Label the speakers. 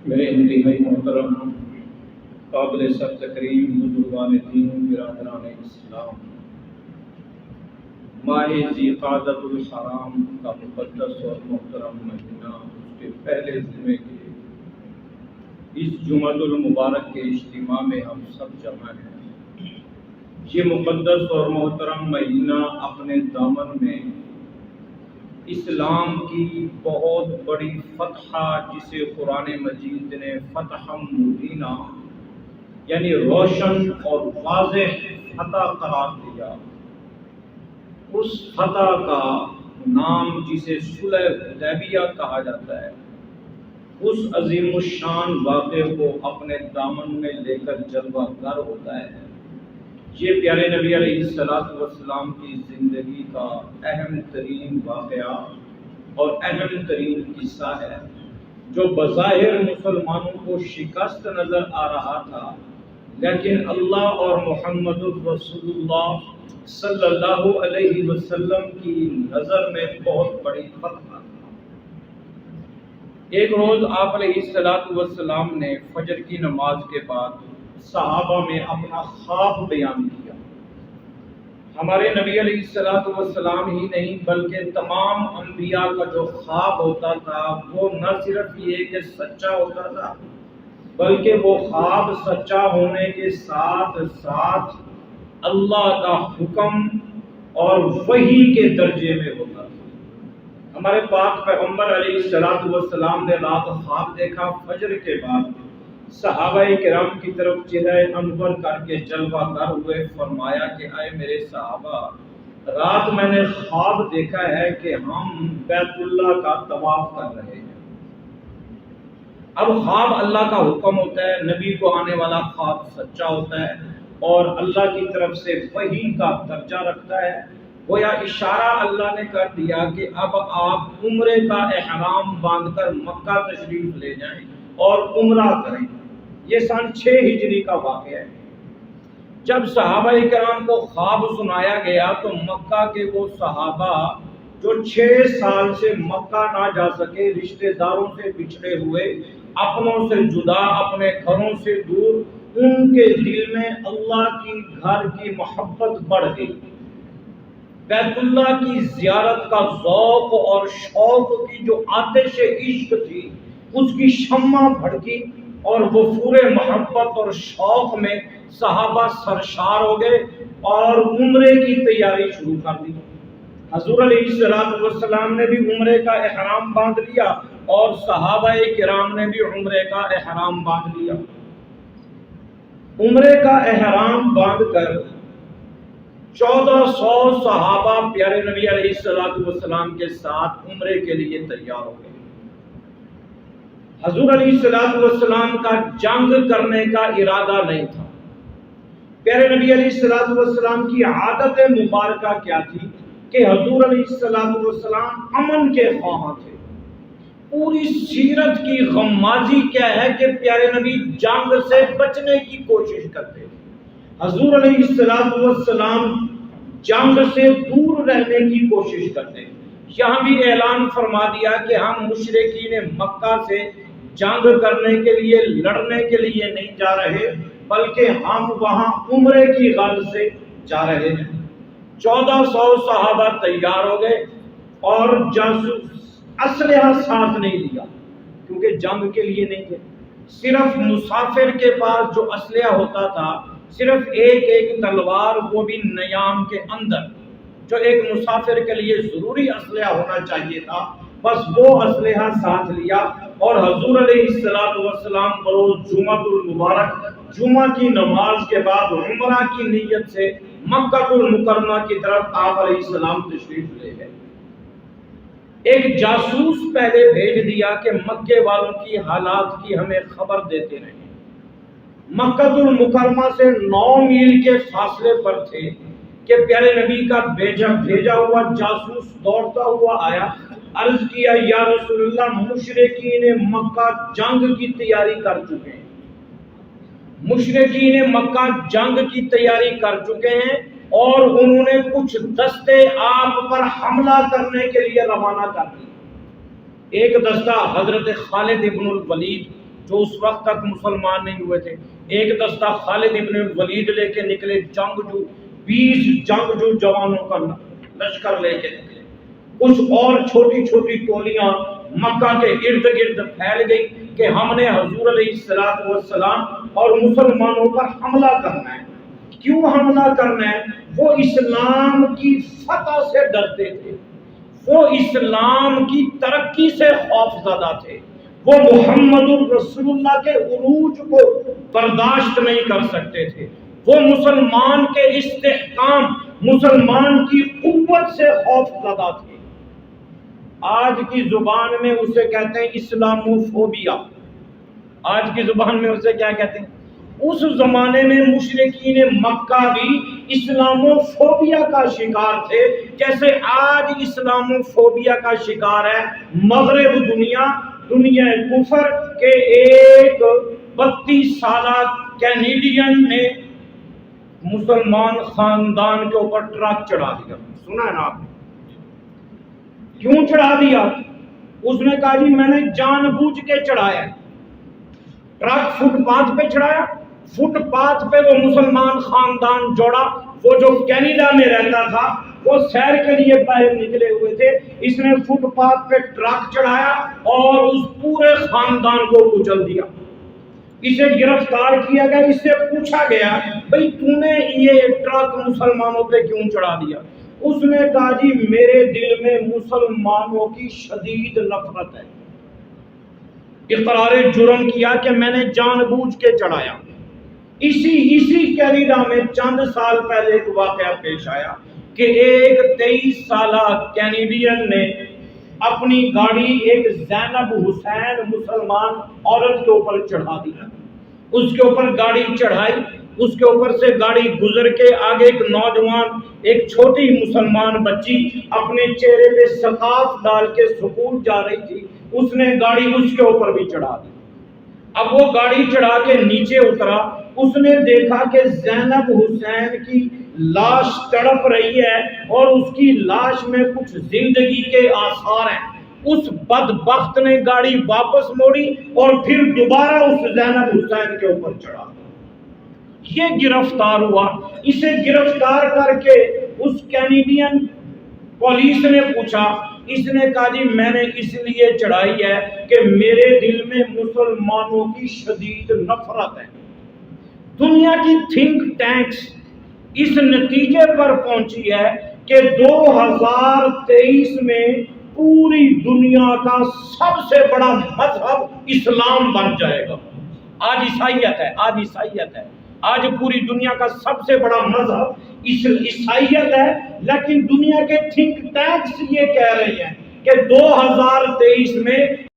Speaker 1: میرے انتہائی محترم قابل سب تکریم بزرگان دین برادران اسلام، ماہ ذی قعدۃ الحرام کا مقدس اور محترم مہینہ، اس کے پہلے جمعے کے اس جمعۃ المبارک کے اجتماع میں ہم سب جمع ہیں۔ یہ مقدس اور محترم مہینہ اپنے دامن میں اسلام کی بہت بڑی فتح، جسے قرآن مجید نے فتح مبینہ یعنی روشن اور واضح فتح قرار دیا، اس فتح کا نام جسے صلح حدیبیہ کہا جاتا ہے، اس عظیم الشان واقعے کو اپنے دامن میں لے کر جلوہ گر ہوتا ہے۔ یہ پیارے نبی علیہ السلام کی زندگی کا اہم ترین واقعہ اور اہم ترین قصہ ہے، جو بظاہر مسلمانوں کو شکست نظر آ رہا تھا، لیکن اللہ اور محمد رسول اللہ صلی اللہ علیہ وسلم کی نظر میں بہت بڑی فتح تھا۔ ایک روز آپ علیہ السلام نے فجر کی نماز کے بعد صحابہ میں اپنا خواب بیان کیا۔ ہمارے نبی علیہ السلام ہی نہیں بلکہ تمام انبیاء کا جو خواب ہوتا تھا وہ نہ صرف یہ کہ سچا ہوتا تھا، بلکہ وہ خواب سچا ہونے کے ساتھ ساتھ اللہ کا حکم اور وحی کے درجے میں ہوتا تھا۔ ہمارے پاک پیغمبر علیہ السلام نے رات خواب دیکھا، فجر کے بعد صحابہ کرام کی طرف چہرہ انور کر کے جلوہ گر ہوئے، فرمایا کہ اے میرے صحابہ، رات میں نے خواب دیکھا ہے کہ ہم بیت اللہ کا طواف کر رہے ہیں۔ اب خواب اللہ کا حکم ہوتا ہے، نبی کو آنے والا خواب سچا ہوتا ہے اور اللہ کی طرف سے وحی کا درجہ رکھتا ہے۔ گویا اشارہ اللہ نے کر دیا کہ اب آپ عمرے کا احرام باندھ کر مکہ تشریف لے جائیں اور عمرہ کریں۔ یہ سن 6 ہجری کا واقعہ ہے۔ جب صحابہ کرام کو خواب سنایا گیا تو مکہ کے وہ صحابہ جو 6 سال سے مکہ نہ جا سکے، رشتہ داروں سے بچھڑے ہوئے، اپنوں سے جدا، اپنے گھروں سے دور، ان کے دل میں اللہ کی گھر کی محبت بڑھ گئی۔ بیت اللہ کی زیارت کا ذوق اور شوق کی جو آتش عشق تھی، اس کی شمع بھڑکی اور وہ پورے محبت اور شوق میں صحابہ سرشار ہو گئے اور عمرے کی تیاری شروع کر دی۔ حضور علیہ السلام نے بھی عمرے کا احرام باندھ لیا اور صحابہ کرام نے بھی عمرے کا احرام باندھ لیا۔ عمرے کا احرام باندھ کر 1400 صحابہ پیارے نبی علیہ السلام کے ساتھ عمرے کے لیے تیار ہو گئے۔ حضور علیہ السلام کا جنگ کرنے کا ارادہ نہیں تھا۔ پیارے نبی علیہ السلام کی عادت مبارکہ کیا تھی کہ حضور علیہ السلام امن کے خواہاں تھے۔ پوری سیرت کی غمازی کیا ہے کہ پیارے نبی جنگ سے بچنے کی کوشش کرتے تھے۔ حضور علیہ السلام جنگ سے دور رہنے کی کوشش کرتے ہیں۔ یہاں بھی اعلان فرما دیا کہ ہم مشرکین مکہ سے جنگ کرنے کے لیے، لڑنے کے لیے نہیں جا رہے، بلکہ ہم وہاں عمرے کی غرض سے جا رہے ہیں۔ 1400 صحابہ تیار ہو گئے اور جاسوس اسلحہ ساتھ نہیں لیا، کیونکہ جنگ کے لیے نہیں تھے۔ صرف مسافر کے پاس جو اسلحہ ہوتا تھا، صرف ایک تلوار، وہ بھی نیام کے اندر، جو ایک مسافر کے لیے ضروری اسلحہ ہونا چاہیے تھا، بس وہ اسلحہ ساتھ لیا اور حضور علیہ السلام بروز جمعۃ المبارک، جمعہ کی نماز کے بعد عمرہ کی نیت سے مکہ المکرمہ کی طرف آپ علیہ السلام تشریف لے گئے۔ ایک جاسوس پہلے بھیج دیا کہ مکے والوں کی حالات کی ہمیں خبر دیتے رہیں۔ مکہ المکرمہ سے 9 میل کے فاصلے پر تھے کہ پیارے نبی کا بھیجا ہوا جاسوس دوڑتا ہوا آیا، عرض کیا یا رسول اللہ، مشرکین مکہ جنگ کی تیاری کر چکے ہیں، مشرکین مکہ جنگ کی تیاری کر چکے ہیں اور انہوں نے کچھ دستے آپ پر حملہ کرنے کے لیے روانہ کر دی۔ ایک دستہ حضرت خالد ابن الولید جو اس وقت تک مسلمان نہیں ہوئے تھے، ایک دستہ خالد ابن ولید لے کے نکلے، جنگجو 20 جنگجو جوانوں کا لشکر لے کے نکلے، کچھ اور چھوٹی چھوٹی ٹولیاں مکہ کے ارد گرد پھیل گئی کہ ہم نے حضور علیہ السلام اور مسلمانوں پر حملہ کرنا ہے۔ کیوں حملہ کرنا ہے؟ وہ اسلام کی فتح سے ڈرتے تھے، وہ اسلام کی ترقی سے خوف زدہ تھے، وہ محمد الرسول اللہ کے عروج کو برداشت نہیں کر سکتے تھے، وہ مسلمان کے استحکام، مسلمان کی قوت سے خوف زدہ تھے۔ آج کی زبان میں اسے کہتے ہیں اسلاموفوبیا۔ آج کی زبان میں اسے کیا کہتے ہیں؟ اس زمانے میں مشرکین مکہ بھی اسلاموفوبیا کا شکار تھے، جیسے آج اسلاموفوبیا کا شکار ہے مغرب دنیا کفر کے ایک 32 سالہ کینیڈین نے مسلمان خاندان کے اوپر ٹرک چڑھا دیا۔ سنا ہے نا آپ نے؟ کیوں چڑھا دیا؟ اس نے کہا جی میں نے جان بوجھ کے چڑھایا۔ ٹرک فٹ پاتھ پہ چڑھایا، فٹ پاتھ پہ وہ مسلمان خاندان جوڑا، وہ جو کینیڈا میں رہتا تھا، وہ سیر کے لیے باہر نکلے ہوئے تھے، اس نے فٹ پاتھ پہ ٹرک چڑھایا اور اس پورے خاندان کو کچل دیا۔ اسے گرفتار کیا گیا، اس سے پوچھا گیا بھئی تو نے یہ ٹرک مسلمانوں پہ کیوں چڑھا دیا؟ اس نے کہا جی میرے دل میں مسلمانوں کی شدید نفرت ہے۔ اقرار جرم کیا کہ میں نے جان بوجھ کے چڑھایا۔ اسی کینیڈا میں چند سال پہلے ایک واقعہ پیش آیا کہ ایک 23 سالہ کینیڈین نے اپنی گاڑی ایک زینب حسین مسلمان عورت کے اوپر چڑھا دیا۔ اس کے اوپر گاڑی چڑھائی، اس کے اوپر سے گاڑی گزر کے آگے ایک نوجوان، ایک چھوٹی مسلمان بچی اپنے چہرے پہ سقاف ڈال کے سکول جا رہی تھی، اس نے گاڑی اس کے اوپر بھی چڑھا دی۔ اب وہ گاڑی چڑھا کے نیچے اترا، اس نے دیکھا کہ زینب حسین کی لاش تڑپ رہی ہے اور اس کی لاش میں کچھ زندگی کے آثار ہیں۔ اس بدبخت نے گاڑی واپس موڑی اور پھر دوبارہ اس زینب حسین کے اوپر چڑھا۔ یہ گرفتار ہوا۔ اسے گرفتار کر کے اس کینیڈین پولیس نے پوچھا، اس نے کہا جی میں نے اس لیے چڑھائی ہے کہ میرے دل میں مسلمانوں کی شدید نفرت ہے۔ دنیا کی تھنک ٹینکس اس نتیجے پر پہنچی ہے کہ 2023 میں پوری دنیا کا سب سے بڑا مذہب اسلام بن جائے گا۔ آج عیسائیت ہے، آج پوری دنیا کا سب سے بڑا مذہب عیسائیت ہے، لیکن دنیا کے تھنک ٹینکس یہ کہہ رہے ہیں کہ 2023 میں